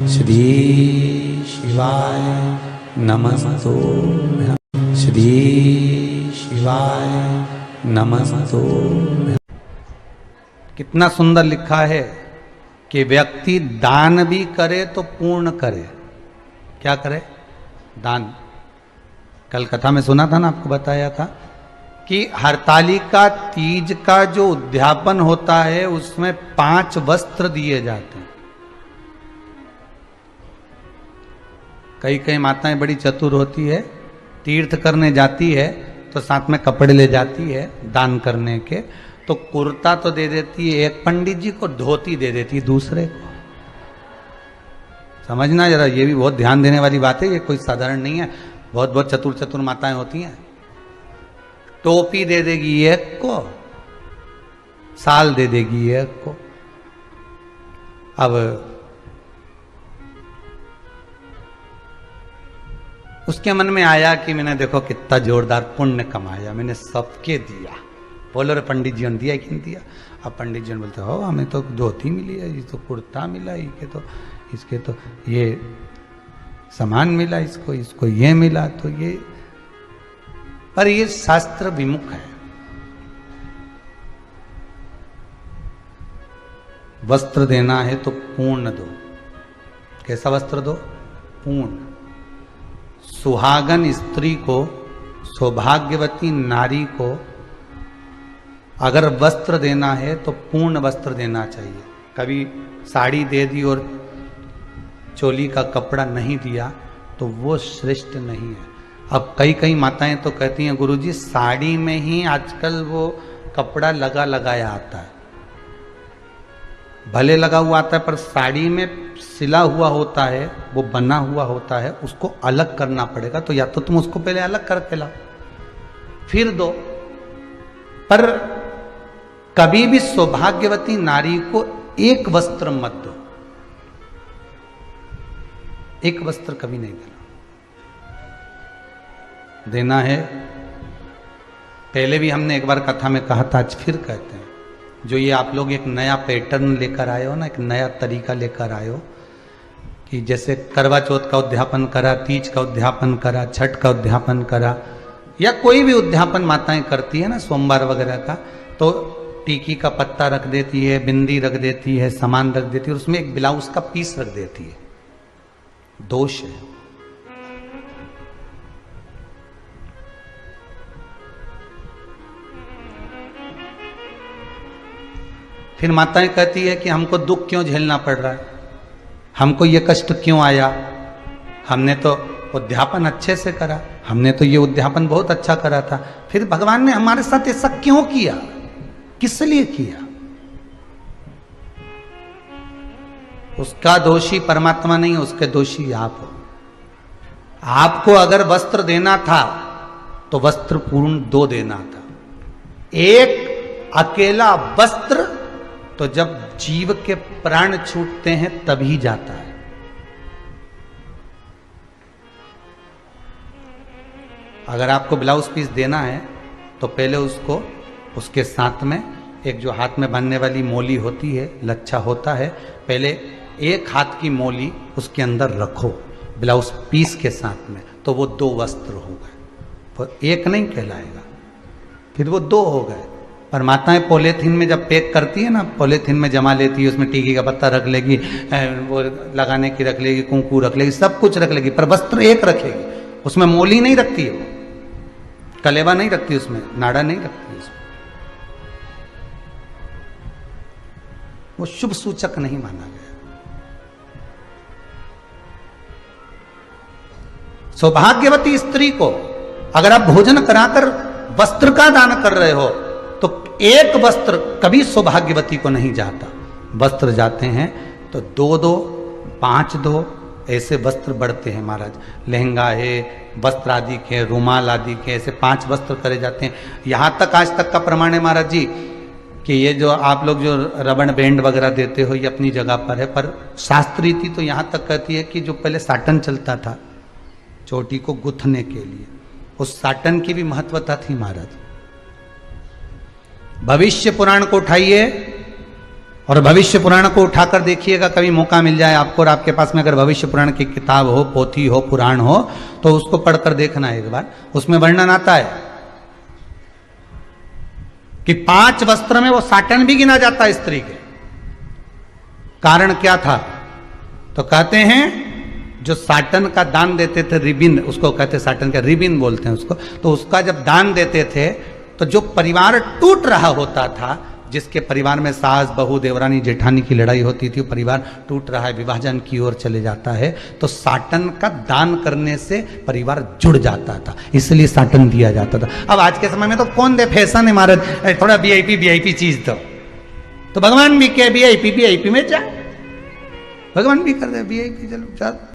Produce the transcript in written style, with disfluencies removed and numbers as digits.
श्री शिवाय नमस्तो। श्री शिवाय नमस्तो। कितना सुंदर लिखा है कि व्यक्ति दान भी करे तो पूर्ण करे। क्या करे? दान। कल कथा में सुना था ना, आपको बताया था कि हरतालिका तीज का जो उद्यापन होता है उसमें 5 वस्त्र दिए जाते हैं। कई कई माताएं बड़ी चतुर होती है, तीर्थ करने जाती है तो साथ में कपड़े ले जाती है दान करने के, तो कुर्ता तो दे देती है एक पंडित जी को, धोती दे देती है दूसरे को। समझना जरा, ये भी बहुत ध्यान देने वाली बात है, ये कोई साधारण नहीं है। बहुत बहुत चतुर चतुर माताएं होती हैं। टोपी दे देगी एक को, साल दे देगी एक को। अब उसके मन में आया कि मैंने देखो कितना जोरदार पुण्य कमाया, मैंने सबके दिया। बोलो रे पंडित जी ने दिया कि नहीं दिया? अब पंडित जी बोलते हो हमें तो धोती मिली है, ये तो कुर्ता मिला, इसके तो ये सामान मिला, इसको ये मिला, तो ये, पर ये शास्त्र विमुख है। वस्त्र देना है तो पूर्ण दो। कैसा वस्त्र दो? पूर्ण। सुहागन स्त्री को, सौभाग्यवती नारी को अगर वस्त्र देना है तो पूर्ण वस्त्र देना चाहिए। कभी साड़ी दे दी और चोली का कपड़ा नहीं दिया तो वो श्रेष्ठ नहीं है। अब कई कई माताएं तो कहती हैं गुरुजी साड़ी में ही आजकल वो कपड़ा लगा लगाया आता है। भले लगा हुआ आता है पर साड़ी में सिला हुआ होता है, वो बना हुआ होता है, उसको अलग करना पड़ेगा। तो या तो तुम उसको पहले अलग करके लाओ फिर दो। पर कभी भी सौभाग्यवती नारी को एक वस्त्र मत दो। एक वस्त्र कभी नहीं देना है। पहले भी हमने एक बार कथा में कहा था, आज फिर कहते हैं, जो ये आप लोग एक नया पैटर्न लेकर आए हो ना, एक नया तरीका लेकर आए हो कि जैसे करवा चौथ का उद्यापन करा, तीज का उद्यापन करा, छठ का उद्यापन करा, या कोई भी उद्यापन माताएं करती है ना सोमवार वगैरह का, तो टीकी का पत्ता रख देती है, बिंदी रख देती है, सामान रख देती है, उसमें एक ब्लाउज का पीस रख देती है। दोष है। फिर माताएं कहती है कि हमको दुख क्यों झेलना पड़ रहा है, हमको ये कष्ट क्यों आया, हमने तो उद्यापन अच्छे से करा, हमने तो ये उद्यापन बहुत अच्छा करा था, फिर भगवान ने हमारे साथ ऐसा क्यों किया, किस लिए किया? उसका दोषी परमात्मा नहीं है, उसके दोषी आप हो। आपको अगर वस्त्र देना था तो वस्त्र पूर्ण 2 देना था। एक अकेला वस्त्र तो जब जीव के प्राण छूटते हैं तभी जाता है। अगर आपको ब्लाउज पीस देना है तो पहले उसको, उसके साथ में एक जो हाथ में बांधने वाली मोली होती है, लच्छा होता है, पहले एक हाथ की मोली उसके अंदर रखो ब्लाउज पीस के साथ में, तो वो 2 वस्त्र हो गए। तो एक नहीं कहलाएगा, फिर वो 2 हो गए। पर माताएं पॉलीथीन में जब पैक करती है ना, पॉलीथीन में जमा लेती है, उसमें टीकी का पत्ता रख लेगी, वो लगाने की रख लेगी, कुंकू रख लेगी, सब कुछ रख लेगी, पर वस्त्र एक रखेगी। उसमें मोली नहीं रखती है, वो कलेवा नहीं रखती, उसमें नाड़ा नहीं रखती, उसमें वो शुभ सूचक नहीं माना गया। सौभाग्यवती स्त्री को अगर आप भोजन कराकर वस्त्र का दान कर रहे हो तो एक वस्त्र कभी सौभाग्यवती को नहीं जाता। वस्त्र जाते हैं तो 2-2, 5-2 ऐसे वस्त्र बढ़ते हैं महाराज। लहंगा है, वस्त्र आदि के, रुमाल आदि के, ऐसे 5 वस्त्र करे जाते हैं। यहां तक आज तक का प्रमाण है महाराज जी कि ये जो आप लोग जो रबड़ बैंड वगैरह देते हो ये अपनी जगह पर है, पर शास्त्र रीति तो यहां तक कहती है कि जो पहले साटन चलता था चोटी को गुथने के लिए, उस साटन की भी महत्वता थी महाराज। भविष्य पुराण को उठाइए, और भविष्य पुराण को उठाकर देखिएगा, कभी मौका मिल जाए आपको और आपके पास में अगर भविष्य पुराण की किताब हो, पोथी हो, पुराण हो, तो उसको पढ़कर देखना एक बार। उसमें वर्णन आता है कि 5 वस्त्र में वो साटन भी गिना जाता है स्त्री के। कारण क्या था? तो कहते हैं जो साटन का दान देते थे, रिबिन उसको कहते, साटन का रिबिन बोलते हैं उसको, तो उसका जब दान देते थे तो जो परिवार टूट रहा होता था, जिसके परिवार में सास बहू देवरानी जेठानी की लड़ाई होती थी, परिवार टूट रहा है, विभाजन की ओर चले जाता है, तो साटन का दान करने से परिवार जुड़ जाता था, इसलिए साटन दिया जाता था। अब आज के समय में तो कौन दे, फैशन है महाराज, थोड़ा वीआईपी चीज दो, तो भगवान भी क्या वीआईपी में जा, भगवान भी कर दे वीआईपी, चलो चल।